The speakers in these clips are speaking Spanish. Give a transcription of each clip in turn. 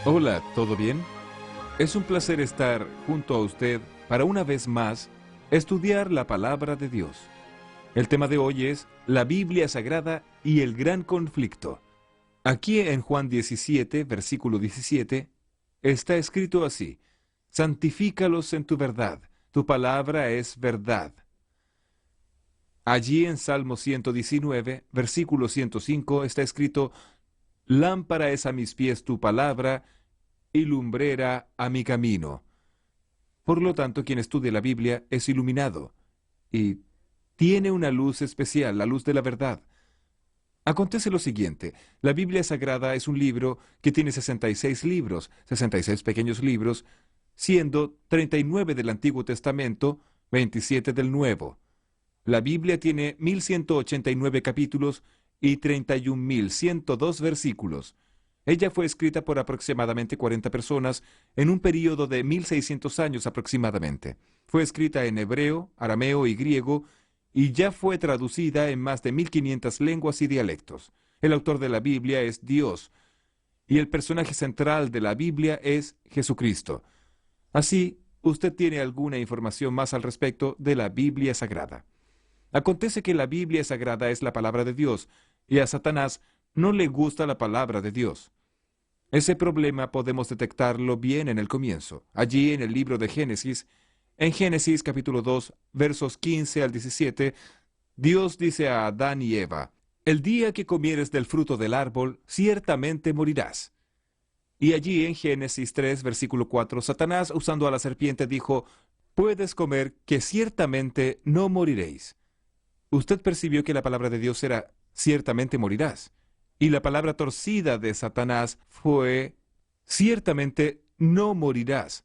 Hola, ¿todo bien? Es un placer estar junto a usted para una vez más estudiar la palabra de Dios. El tema de hoy es la Biblia Sagrada y el gran conflicto. Aquí en Juan 17, versículo 17, está escrito así: Santifícalos en tu verdad, tu palabra es verdad. Allí en Salmo 119, versículo 105, está escrito: Lámpara es a mis pies tu palabra y lumbrera a mi camino. Por lo tanto, quien estudia la Biblia es iluminado y tiene una luz especial, la luz de la verdad. Acontece lo siguiente: la Biblia Sagrada es un libro que tiene 66 libros, 66 pequeños libros, siendo 39 del Antiguo Testamento, 27 del Nuevo. La Biblia tiene 1189 capítulos y 31.102 versículos. Ella fue escrita por aproximadamente 40 personas en un período de 1600 años aproximadamente. Fue escrita en hebreo, arameo y griego, y ya fue traducida en más de 1500 lenguas y dialectos. El autor de la Biblia es Dios, y el personaje central de la Biblia es Jesucristo. Así, usted tiene alguna información más al respecto de la Biblia Sagrada. Acontece que la Biblia Sagrada es la palabra de Dios, y a Satanás no le gusta la palabra de Dios. Ese problema podemos detectarlo bien en el comienzo, allí en el libro de Génesis. En Génesis capítulo 2, versos 15 al 17, Dios dice a Adán y Eva: El día que comieres del fruto del árbol, ciertamente morirás. Y allí en Génesis 3, versículo 4, Satanás, usando a la serpiente, dijo: Puedes comer, que ciertamente no moriréis. Usted percibió que la palabra de Dios era: ciertamente morirás. Y la palabra torcida de Satanás fue: ciertamente no morirás.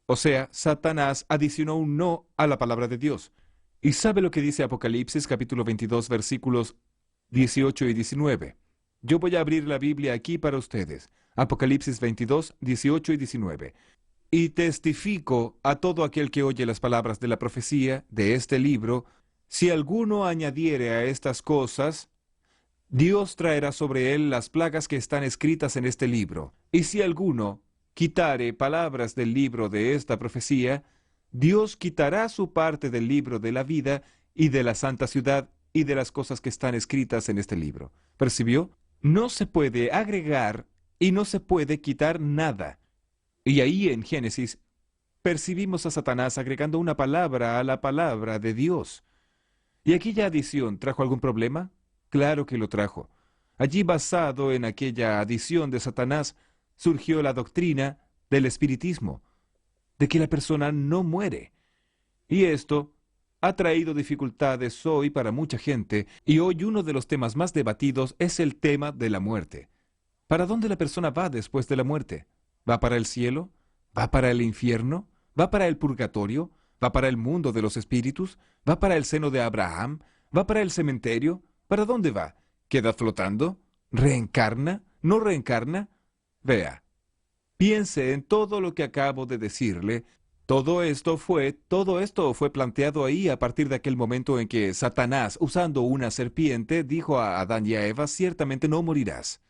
O sea, Satanás adicionó un no a la palabra de Dios. ¿Y sabe lo que dice Apocalipsis capítulo 22 versículos 18 y 19? Yo voy a abrir la Biblia aquí para ustedes. Apocalipsis 22, 18 y 19. Y testifico a todo aquel que oye las palabras de la profecía de este libro: si alguno añadiere a estas cosas, Dios traerá sobre él las plagas que están escritas en este libro. Y si alguno quitare palabras del libro de esta profecía, Dios quitará su parte del libro de la vida y de la santa ciudad y de las cosas que están escritas en este libro. ¿Percibió? No se puede agregar y no se puede quitar nada. Y ahí en Génesis percibimos a Satanás agregando una palabra a la palabra de Dios. ¿Y aquella adición trajo algún problema? Claro que lo trajo. Allí, basado en aquella adición de Satanás, surgió la doctrina del espiritismo, de que la persona no muere. Y esto ha traído dificultades hoy para mucha gente, y hoy uno de los temas más debatidos es el tema de la muerte. ¿Para dónde la persona va después de la muerte? ¿Va para el cielo? ¿Va para el infierno? ¿Va para el purgatorio? ¿Va para el mundo de los espíritus? ¿Va para el seno de Abraham? ¿Va para el cementerio? ¿Para dónde va? ¿Queda flotando? ¿Reencarna? ¿No reencarna? Vea, piense en todo lo que acabo de decirle. Todo esto fue planteado ahí a partir de aquel momento en que Satanás, usando una serpiente, dijo a Adán y a Eva: ciertamente no morirás.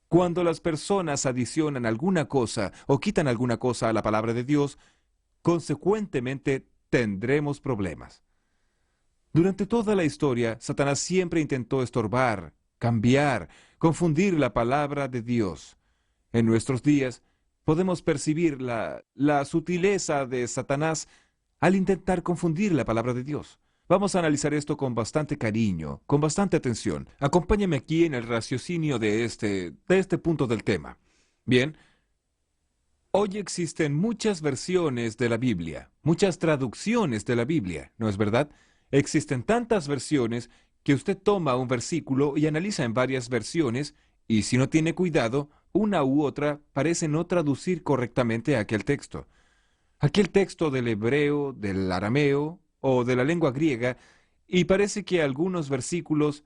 Cuando las personas adicionan alguna cosa o quitan alguna cosa a la palabra de Dios, consecuentemente tendremos problemas. Durante toda la historia, Satanás siempre intentó estorbar, cambiar, confundir la palabra de Dios. En nuestros días, podemos percibir la sutileza de Satanás al intentar confundir la palabra de Dios. Vamos a analizar esto con bastante cariño, con bastante atención. Acompáñame aquí en el raciocinio de este punto del tema. Bien, hoy existen muchas versiones de la Biblia, muchas traducciones de la Biblia, ¿no es verdad? Existen tantas versiones que usted toma un versículo y analiza en varias versiones, y si no tiene cuidado, una u otra parece no traducir correctamente aquel texto. Aquel texto del hebreo, del arameo o de la lengua griega, y parece que algunos versículos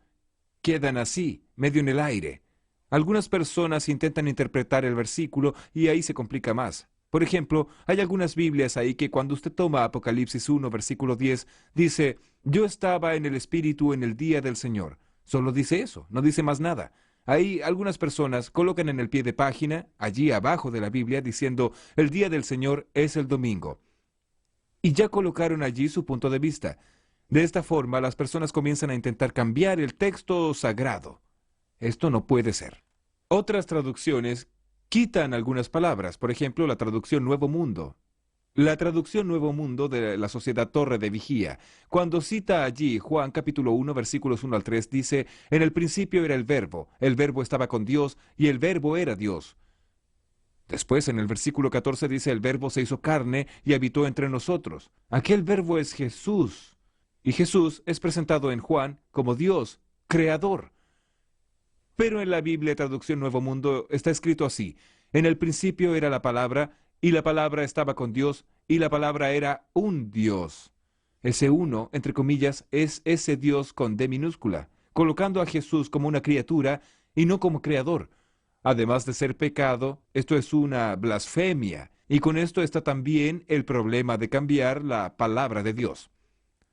quedan así, medio en el aire. Algunas personas intentan interpretar el versículo y ahí se complica más. Por ejemplo, hay algunas Biblias ahí que cuando usted toma Apocalipsis 1, versículo 10, dice: yo estaba en el Espíritu en el día del Señor. Solo dice eso, no dice más nada. Ahí algunas personas colocan en el pie de página, allí abajo de la Biblia, diciendo, el día del Señor es el domingo. Y ya colocaron allí su punto de vista. De esta forma, las personas comienzan a intentar cambiar el texto sagrado. Esto no puede ser. Otras traducciones quitan algunas palabras, por ejemplo, la traducción Nuevo Mundo. La traducción Nuevo Mundo de la Sociedad Torre de Vigía, cuando cita allí Juan capítulo 1, versículos 1 al 3, dice, en el principio era el Verbo estaba con Dios, y el Verbo era Dios. Después, en el versículo 14 dice, el Verbo se hizo carne y habitó entre nosotros. Aquel Verbo es Jesús, y Jesús es presentado en Juan como Dios, creador. Pero en la Biblia traducción Nuevo Mundo está escrito así, en el principio era la palabra, y la palabra estaba con Dios, y la palabra era un Dios. Ese uno, entre comillas, es ese Dios con D minúscula, colocando a Jesús como una criatura y no como creador. Además de ser pecado, esto es una blasfemia, y con esto está también el problema de cambiar la palabra de Dios.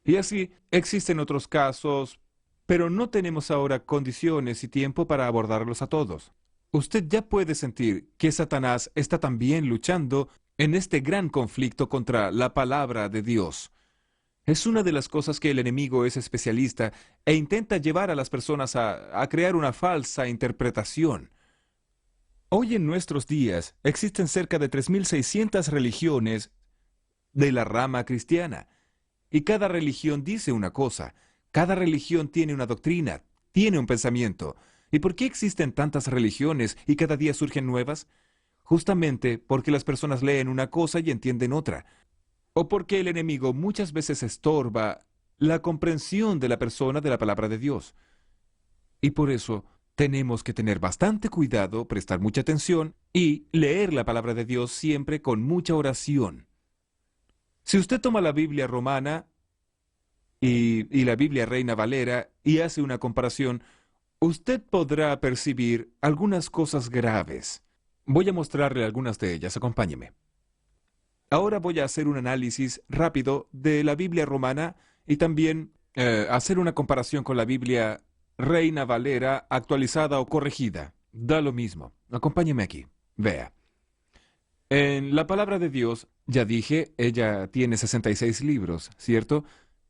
Y así existen otros casos, pero no tenemos ahora condiciones y tiempo para abordarlos a todos. Usted ya puede sentir que Satanás está también luchando en este gran conflicto contra la palabra de Dios. Es una de las cosas que el enemigo es especialista e intenta llevar a las personas a crear una falsa interpretación. Hoy en nuestros días existen cerca de 3.600 religiones de la rama cristiana, y cada religión dice una cosa, cada religión tiene una doctrina, tiene un pensamiento. ¿Y por qué existen tantas religiones y cada día surgen nuevas? Justamente porque las personas leen una cosa y entienden otra, o porque el enemigo muchas veces estorba la comprensión de la persona de la palabra de Dios. Y por eso tenemos que tener bastante cuidado, prestar mucha atención y leer la palabra de Dios siempre con mucha oración. Si usted toma la Biblia romana y la Biblia Reina Valera y hace una comparación, usted podrá percibir algunas cosas graves. Voy a mostrarle algunas de ellas, acompáñeme. Ahora voy a hacer un análisis rápido de la Biblia romana y también hacer una comparación con la Biblia Reina Valera actualizada o corregida. Da lo mismo. Acompáñeme aquí. Vea. En la palabra de Dios, ya dije, ella tiene 66 libros, ¿cierto?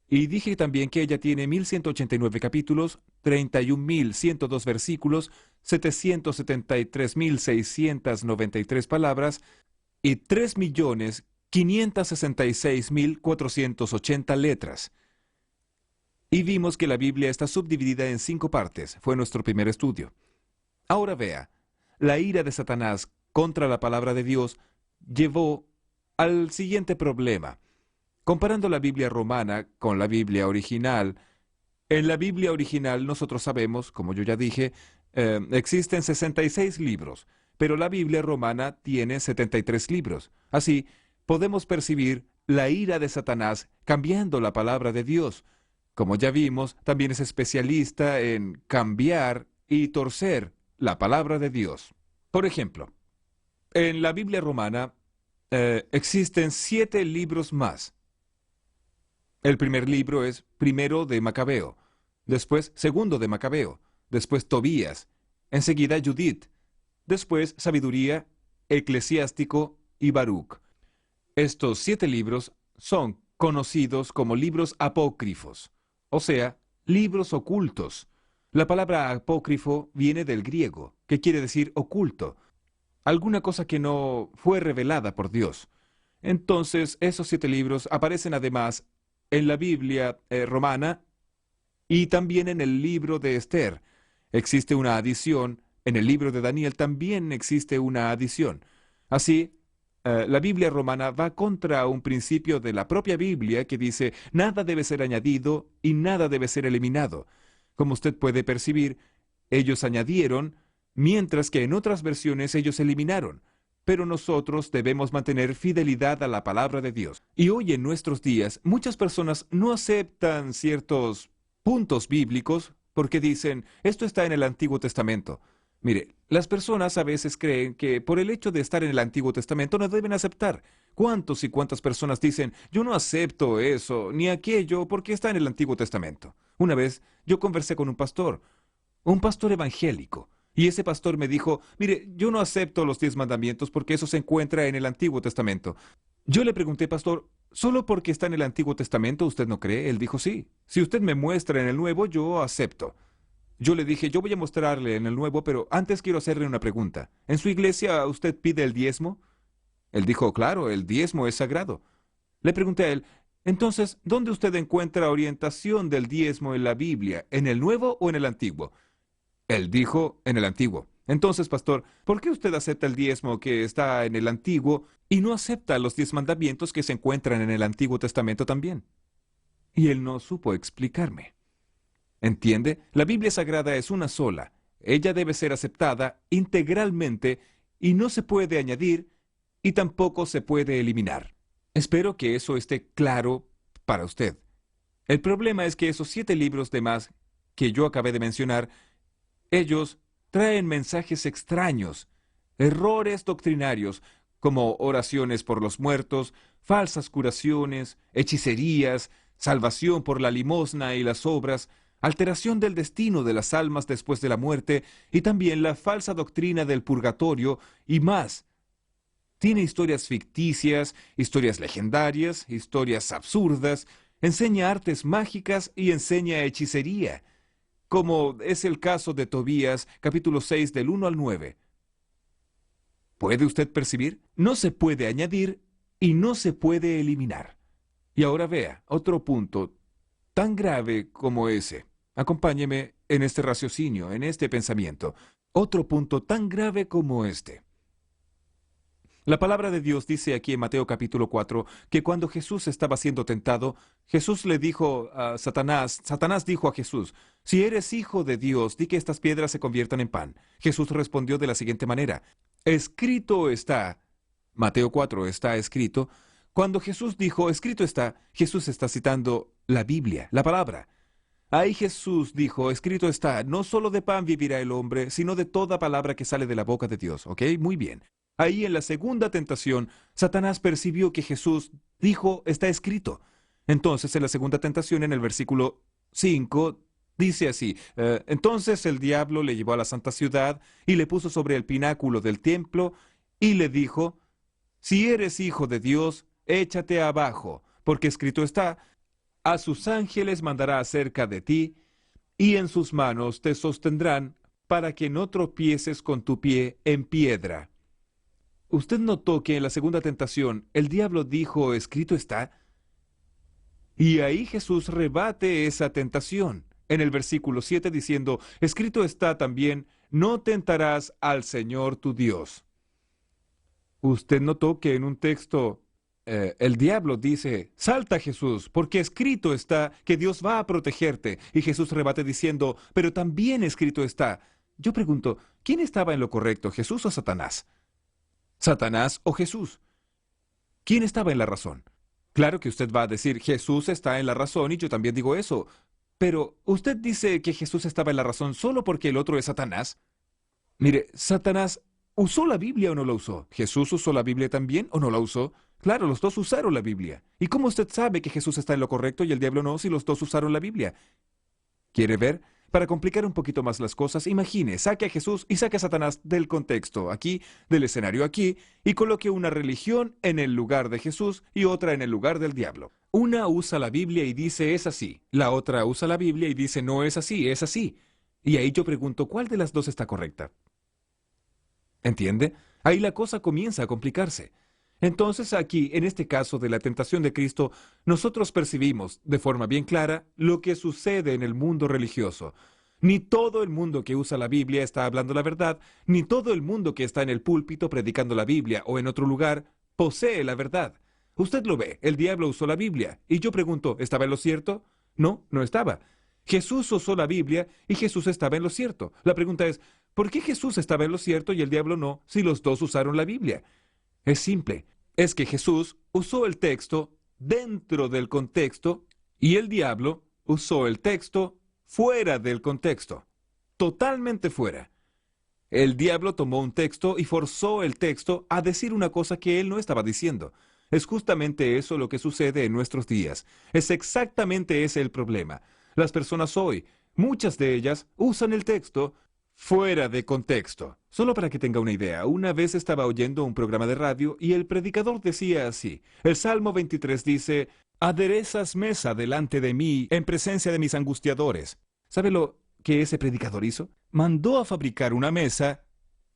Y dije también que ella tiene 1.189 capítulos, 31.102 versículos, 773.693 palabras y 3.566.480 letras. Y vimos que la Biblia está subdividida en 5 partes. Fue nuestro primer estudio. Ahora vea, la ira de Satanás contra la palabra de Dios llevó al siguiente problema. Comparando la Biblia romana con la Biblia original, en la Biblia original nosotros sabemos, como yo ya dije, existen 66 libros, pero la Biblia romana tiene 73 libros. Así, podemos percibir la ira de Satanás cambiando la palabra de Dios. Como ya vimos, también es especialista en cambiar y torcer la palabra de Dios. Por ejemplo, en la Biblia romana existen 7 libros más. El primer libro es primero de Macabeo, después segundo de Macabeo, después Tobías, enseguida Judith, después Sabiduría, Eclesiástico y Baruch. Estos 7 libros son conocidos como libros apócrifos, o sea, libros ocultos. La palabra apócrifo viene del griego, que quiere decir oculto, alguna cosa que no fue revelada por Dios. Entonces, esos 7 libros aparecen además en la Biblia romana y también en el libro de Esther. Existe una adición, en el libro de Daniel también existe una adición. Así, la Biblia romana va contra un principio de la propia Biblia que dice, nada debe ser añadido y nada debe ser eliminado. Como usted puede percibir, ellos añadieron, mientras que en otras versiones ellos eliminaron. Pero nosotros debemos mantener fidelidad a la palabra de Dios. Y hoy en nuestros días, muchas personas no aceptan ciertos puntos bíblicos porque dicen, esto está en el Antiguo Testamento. Mire, las personas a veces creen que por el hecho de estar en el Antiguo Testamento no deben aceptar. ¿Cuántos y cuántas personas dicen, yo no acepto eso ni aquello porque está en el Antiguo Testamento? Una vez yo conversé con un pastor evangélico, Y ese pastor me dijo, mire, yo no acepto los 10 mandamientos porque eso se encuentra en el Antiguo Testamento. Yo le pregunté, pastor, ¿solo porque está en el Antiguo Testamento usted no cree? Él dijo, sí. Si usted me muestra en el Nuevo, yo acepto. Yo le dije, yo voy a mostrarle en el Nuevo, pero antes quiero hacerle una pregunta. ¿En su iglesia usted pide el diezmo? Él dijo, claro, el diezmo es sagrado. Le pregunté a él, entonces, ¿dónde usted encuentra orientación del diezmo en la Biblia? ¿En el Nuevo o en el Antiguo? Él dijo, en el Antiguo. Entonces, pastor, ¿por qué usted acepta el diezmo que está en el Antiguo y no acepta los 10 mandamientos que se encuentran en el Antiguo Testamento también? Y él no supo explicarme. ¿Entiende? La Biblia Sagrada es una sola. Ella debe ser aceptada integralmente y no se puede añadir y tampoco se puede eliminar. Espero que eso esté claro para usted. El problema es que esos 7 libros de más que yo acabé de mencionar, ellos traen mensajes extraños, errores doctrinarios, como oraciones por los muertos, falsas curaciones, hechicerías, salvación por la limosna y las obras, alteración del destino de las almas después de la muerte, y también la falsa doctrina del purgatorio y más. Tiene historias ficticias, historias legendarias, historias absurdas, enseña artes mágicas y enseña hechicería, como es el caso de Tobías, capítulo 6, del 1 al 9. ¿Puede usted percibir? No se puede añadir y no se puede eliminar. Y ahora vea, otro punto tan grave como ese. Acompáñeme en este raciocinio, en este pensamiento. Otro punto tan grave como este. La palabra de Dios dice aquí en Mateo capítulo 4 que cuando Jesús estaba siendo tentado, Jesús le dijo a Satanás dijo a Jesús, si eres hijo de Dios, di que estas piedras se conviertan en pan. Jesús respondió de la siguiente manera, escrito está, Mateo 4 está escrito, cuando Jesús dijo, escrito está, Jesús está citando la Biblia, la palabra. Ahí Jesús dijo, escrito está, no solo de pan vivirá el hombre, sino de toda palabra que sale de la boca de Dios. ¿Ok? Muy bien. Ahí en la segunda tentación, Satanás percibió que Jesús dijo, está escrito. Entonces, en la segunda tentación, en el versículo 5, dice así, entonces el diablo le llevó a la santa ciudad y le puso sobre el pináculo del templo y le dijo, si eres hijo de Dios, échate abajo, porque escrito está, a sus ángeles mandará acerca de ti, y en sus manos te sostendrán para que no tropieces con tu pie en piedra. ¿Usted notó que en la segunda tentación el diablo dijo, escrito está? Y ahí Jesús rebate esa tentación en el versículo 7 diciendo, escrito está también, no tentarás al Señor tu Dios. ¿Usted notó que en un texto el diablo dice, salta Jesús, porque escrito está que Dios va a protegerte? Y Jesús rebate diciendo, pero también escrito está. Yo pregunto, ¿quién estaba en lo correcto, Jesús o Satanás? ¿Satanás o Jesús? ¿Quién estaba en la razón? Claro que usted va a decir, Jesús está en la razón y yo también digo eso. Pero, ¿usted dice que Jesús estaba en la razón solo porque el otro es Satanás? Mire, Satanás usó la Biblia o no la usó. ¿Jesús usó la Biblia también o no la usó? Claro, los dos usaron la Biblia. ¿Y cómo usted sabe que Jesús está en lo correcto y el diablo no si los dos usaron la Biblia? ¿Quiere ver? Para complicar un poquito más las cosas, imagine, saque a Jesús y saque a Satanás del contexto aquí, del escenario aquí, y coloque una religión en el lugar de Jesús y otra en el lugar del diablo. Una usa la Biblia y dice es así, la otra usa la Biblia y dice no es así, es así. Y ahí yo pregunto, ¿cuál de las dos está correcta? ¿Entiende? Ahí la cosa comienza a complicarse. Entonces aquí, en este caso de la tentación de Cristo, nosotros percibimos, de forma bien clara, lo que sucede en el mundo religioso. Ni todo el mundo que usa la Biblia está hablando la verdad, ni todo el mundo que está en el púlpito predicando la Biblia o en otro lugar posee la verdad. Usted lo ve, el diablo usó la Biblia, y yo pregunto, ¿estaba en lo cierto? No, no estaba. Jesús usó la Biblia y Jesús estaba en lo cierto. La pregunta es, ¿por qué Jesús estaba en lo cierto y el diablo no, si los dos usaron la Biblia? Es simple, es que Jesús usó el texto dentro del contexto y el diablo usó el texto fuera del contexto, totalmente fuera. El diablo tomó un texto y forzó el texto a decir una cosa que él no estaba diciendo. Es justamente eso lo que sucede en nuestros días. Es exactamente ese el problema. Las personas hoy, muchas de ellas, usan el texto fuera de contexto. Solo para que tenga una idea, una vez estaba oyendo un programa de radio y el predicador decía así. El Salmo 23 dice, aderezas mesa delante de mí en presencia de mis angustiadores. ¿Sabe lo que ese predicador hizo? Mandó a fabricar una mesa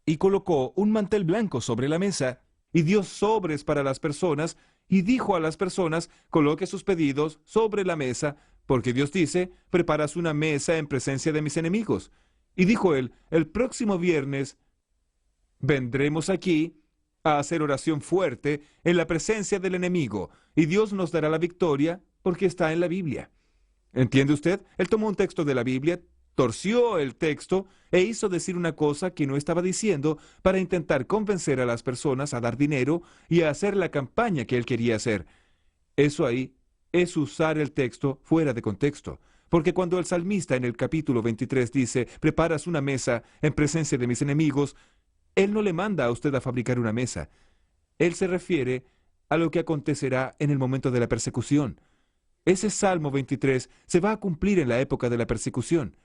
y colocó un mantel blanco sobre la mesa y dio sobres para las personas y dijo a las personas, coloque sus pedidos sobre la mesa, porque Dios dice, preparas una mesa en presencia de mis enemigos. Y dijo él, el próximo viernes vendremos aquí a hacer oración fuerte en la presencia del enemigo, y Dios nos dará la victoria porque está en la Biblia. ¿Entiende usted? Él tomó un texto de la Biblia, torció el texto e hizo decir una cosa que no estaba diciendo para intentar convencer a las personas a dar dinero y a hacer la campaña que él quería hacer. Eso ahí es usar el texto fuera de contexto. Porque cuando el salmista en el capítulo 23 dice, preparas una mesa en presencia de mis enemigos, él no le manda a usted a fabricar una mesa. Él se refiere a lo que acontecerá en el momento de la persecución. Ese Salmo 23 se va a cumplir en la época de la persecución,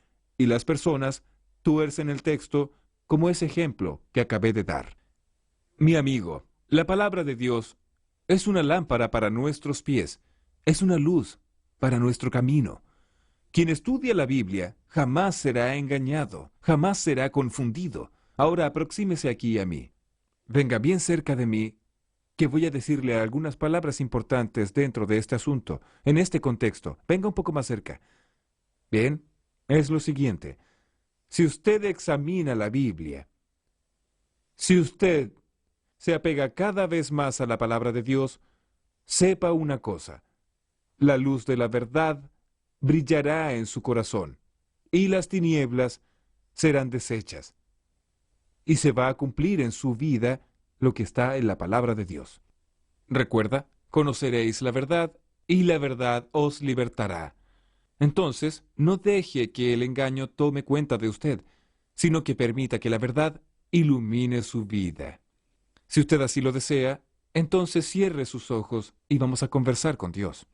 y las personas tuercen el texto como ese ejemplo que acabé de dar. Mi amigo, la palabra de Dios es una lámpara para nuestros pies, es una luz para nuestro camino. Quien estudia la Biblia jamás será engañado, jamás será confundido. Ahora aproxímese aquí a mí. Venga bien cerca de mí, que voy a decirle algunas palabras importantes dentro de este asunto, en este contexto. Venga un poco más cerca. Bien, es lo siguiente. Si usted examina la Biblia, si usted se apega cada vez más a la palabra de Dios, sepa una cosa. La luz de la verdad brillará en su corazón, y las tinieblas serán deshechas. Y se va a cumplir en su vida lo que está en la palabra de Dios. Recuerda, conoceréis la verdad, y la verdad os libertará. Entonces, no deje que el engaño tome cuenta de usted, sino que permita que la verdad ilumine su vida. Si usted así lo desea, entonces cierre sus ojos y vamos a conversar con Dios.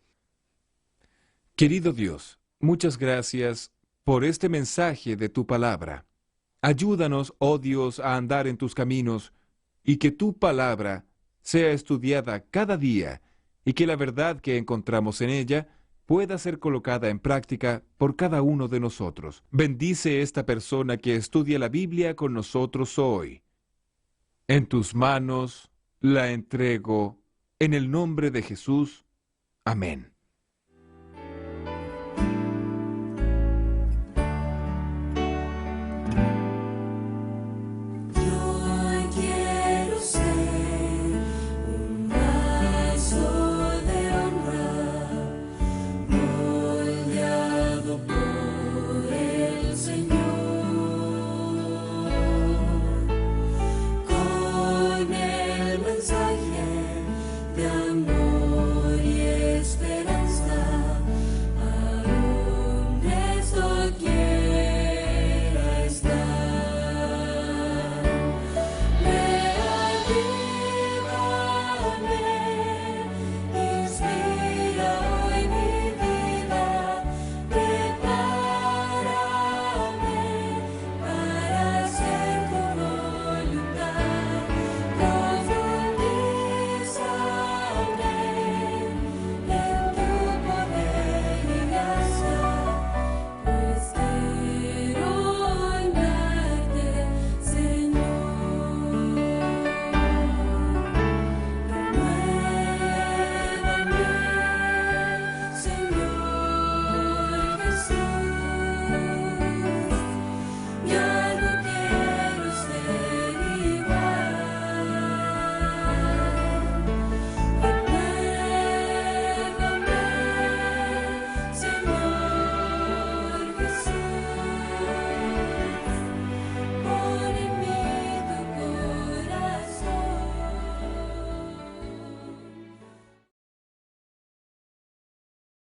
Querido Dios, muchas gracias por este mensaje de tu palabra. Ayúdanos, oh Dios, a andar en tus caminos, y que tu palabra sea estudiada cada día, y que la verdad que encontramos en ella pueda ser colocada en práctica por cada uno de nosotros. Bendice esta persona que estudia la Biblia con nosotros hoy. En tus manos la entrego, en el nombre de Jesús. Amén.